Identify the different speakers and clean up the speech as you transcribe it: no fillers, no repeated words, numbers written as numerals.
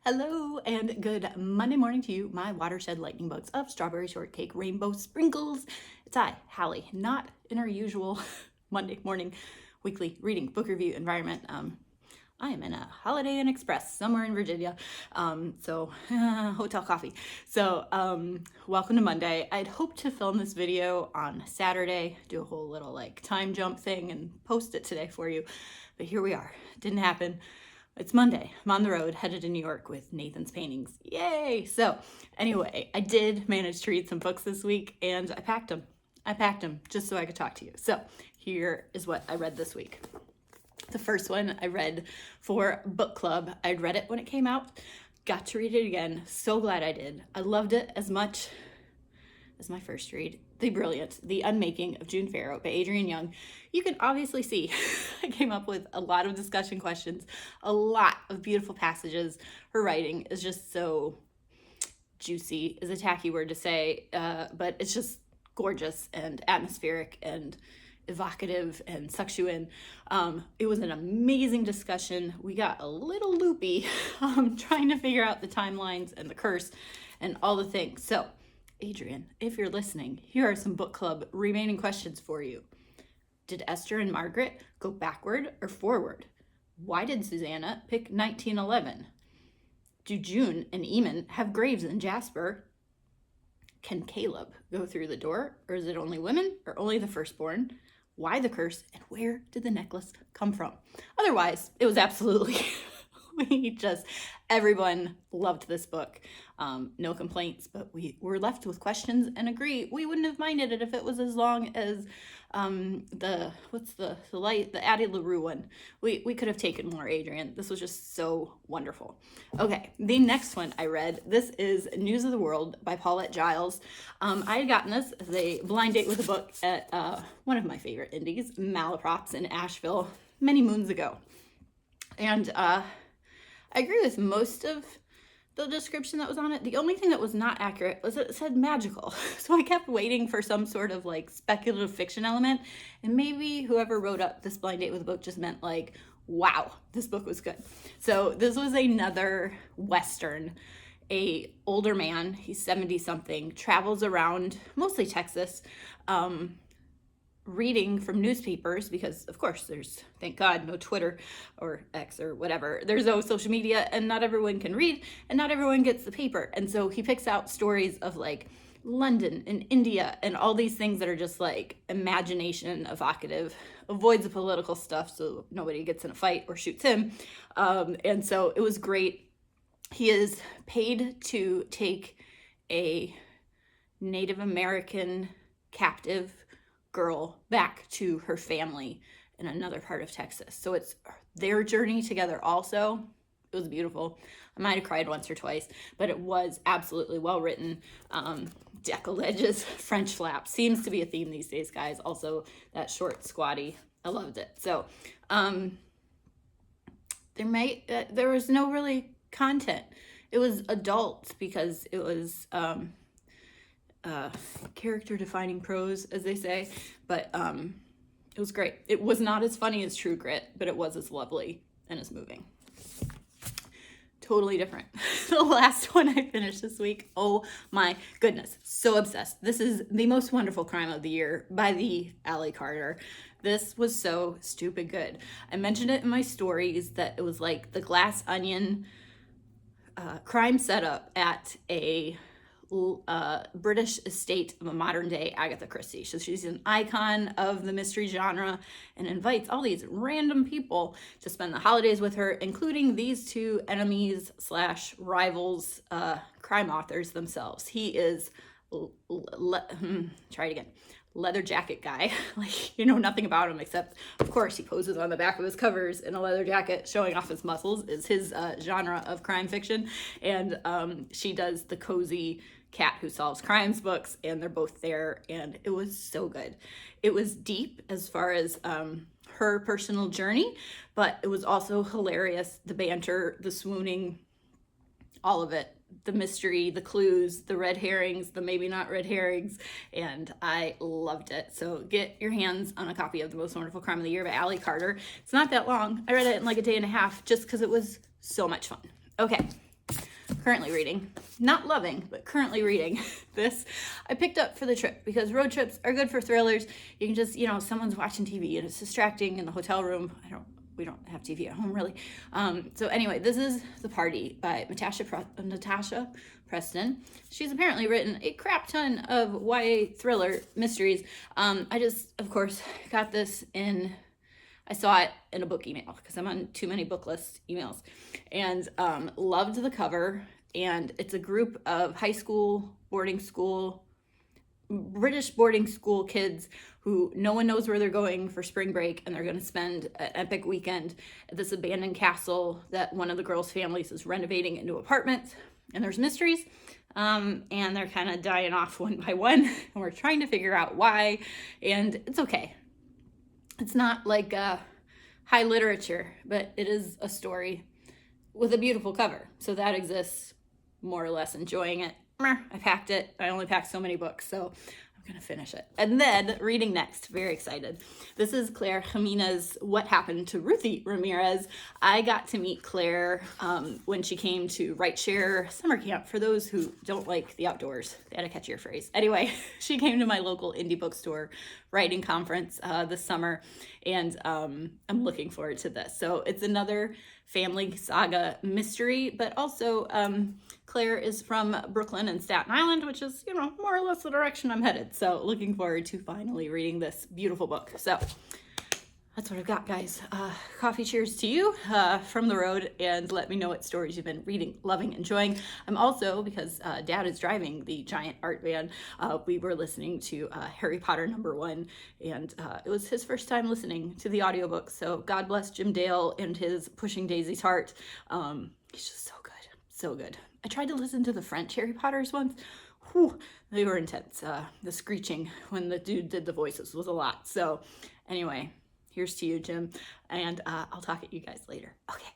Speaker 1: Hello and good Monday morning to you, my watershed lightning bugs of strawberry shortcake rainbow sprinkles. It's I, Hallie, not in our usual Monday morning weekly reading book review environment. I am in a Holiday Inn Express somewhere in Virginia, hotel coffee. Welcome to Monday. I'd hoped to film this video on Saturday, do a whole little time jump thing and post it today for you, but here we are. Didn't happen. It's Monday. I'm on the road, headed to New York with Nathan's paintings. Yay! So anyway, I did manage to read some books this week and I packed them. Just so I could talk to you. So here is what I read this week. The first one I read for book club. I'd read it when it came out, got to read it again. So glad I did. I loved it as much as my first read. The brilliant, The Unmaking of June Farrow by Adrienne Young. You can obviously see I came up with a lot of discussion questions, a lot of beautiful passages. Her writing is just so juicy, is a tacky word to say, but it's just gorgeous and atmospheric and evocative and sucks you in. It was an amazing discussion. We got a little loopy trying to figure out the timelines and the curse and all the things. So Adrienne, if you're listening, here are some book club remaining questions for you. Did Esther and Margaret go backward or forward? Why did Susanna pick 1911? Do June and Eamon have graves in Jasper? Can Caleb go through the door, or is it only women or only the firstborn? Why the curse, and where did the necklace come from? Otherwise, it was absolutely everyone loved this book. No complaints, but we were left with questions and agree we wouldn't have minded it if it was as long as the Addie LaRue one. We could have taken more, Adrienne. This was just so wonderful. Okay, the next one I read, this is News of the World by Paulette Jiles. I had gotten this as a blind date with a book at one of my favorite indies, Malaprops in Asheville, many moons ago. And I agree with most of the description that was on it. The only thing that was not accurate was that it said magical. So I kept waiting for some sort of speculative fiction element. And maybe whoever wrote up this blind date with a book just meant wow, this book was good. So this was another Western. A older man, he's 70 something, travels around mostly Texas, reading from newspapers because of course there's, thank God, no Twitter or X or whatever. There's no social media and not everyone can read and not everyone gets the paper. And so he picks out stories of London and India and all these things that are just imagination evocative, avoids the political stuff so nobody gets in a fight or shoots him. And so it was great. He is paid to take a Native American captive girl back to her family in another part of Texas. So it's their journey together also. It was beautiful. I might have cried once or twice, but it was absolutely well written. Décolleges, French flaps seems to be a theme these days, guys. Also that short squatty, I loved it. So there was no really content. It was adult because it was character defining prose, as they say, but it was great. It was not as funny as True Grit, but it was as lovely and as moving. Totally different. The last one I finished this week, oh my goodness, so obsessed. This is The Most Wonderful Crime of the Year by the Allie Carter. This was so stupid good. I mentioned it in my stories that it was like the Glass Onion crime setup at a British estate of a modern day Agatha Christie. So she's an icon of the mystery genre and invites all these random people to spend the holidays with her, including these two enemies / rivals, crime authors themselves. He is, try it again, leather jacket guy. Nothing about him except, of course, he poses on the back of his covers in a leather jacket showing off his muscles is his genre of crime fiction. And she does the cozy cat who solves crimes books, and they're both there, and it was so good. It was deep as far as her personal journey, but it was also hilarious. The banter, the swooning, all of it. The mystery, the clues, the red herrings, the maybe not red herrings, and I loved it. So get your hands on a copy of The Most Wonderful Crime of the Year by Allie Carter. It's not that long. I read it in a day and a half just because it was so much fun. Okay, currently reading, not loving, but currently reading this. I picked up for the trip because road trips are good for thrillers. You can just, you know, someone's watching TV and it's distracting in the hotel room. We don't have TV at home really. So anyway, this is The Party by Natasha Preston. She's apparently written a crap ton of YA thriller mysteries. I just, of course, got this I saw it in a book email because I'm on too many book list emails, and loved the cover. And it's a group of high school, British boarding school kids who no one knows where they're going for spring break, and they're going to spend an epic weekend at this abandoned castle that one of the girls' families is renovating into apartments. And there's mysteries, and they're kind of dying off one by one, and we're trying to figure out why, and it's okay. It's not like high literature, but it is a story with a beautiful cover. So that exists, more or less enjoying it. I packed it. I only packed so many books, so I'm going to finish it. And then reading next, very excited. This is Claire Jiménez, What Happened to Ruthie Ramirez. I got to meet Claire when she came to Writeshare summer camp. For those who don't like the outdoors, they had to catch your phrase. Anyway, she came to my local indie bookstore writing conference this summer, and I'm looking forward to this. So it's another family saga mystery, but also Claire is from Brooklyn and Staten Island, which is, you know, more or less the direction I'm headed. So looking forward to finally reading this beautiful book. So that's what I've got, guys. Coffee cheers to you from the road, and let me know what stories you've been reading, loving, enjoying. I'm also, because Dad is driving the giant art van, we were listening to Harry Potter #1, and it was his first time listening to the audiobook. So God bless Jim Dale and his Pushing Daisy's heart. He's just so good, so good. I tried to listen to the French Harry Potters once. Whew, they were intense. The screeching when the dude did the voices was a lot. So anyway, here's to you, Jim, and I'll talk at you guys later. Okay.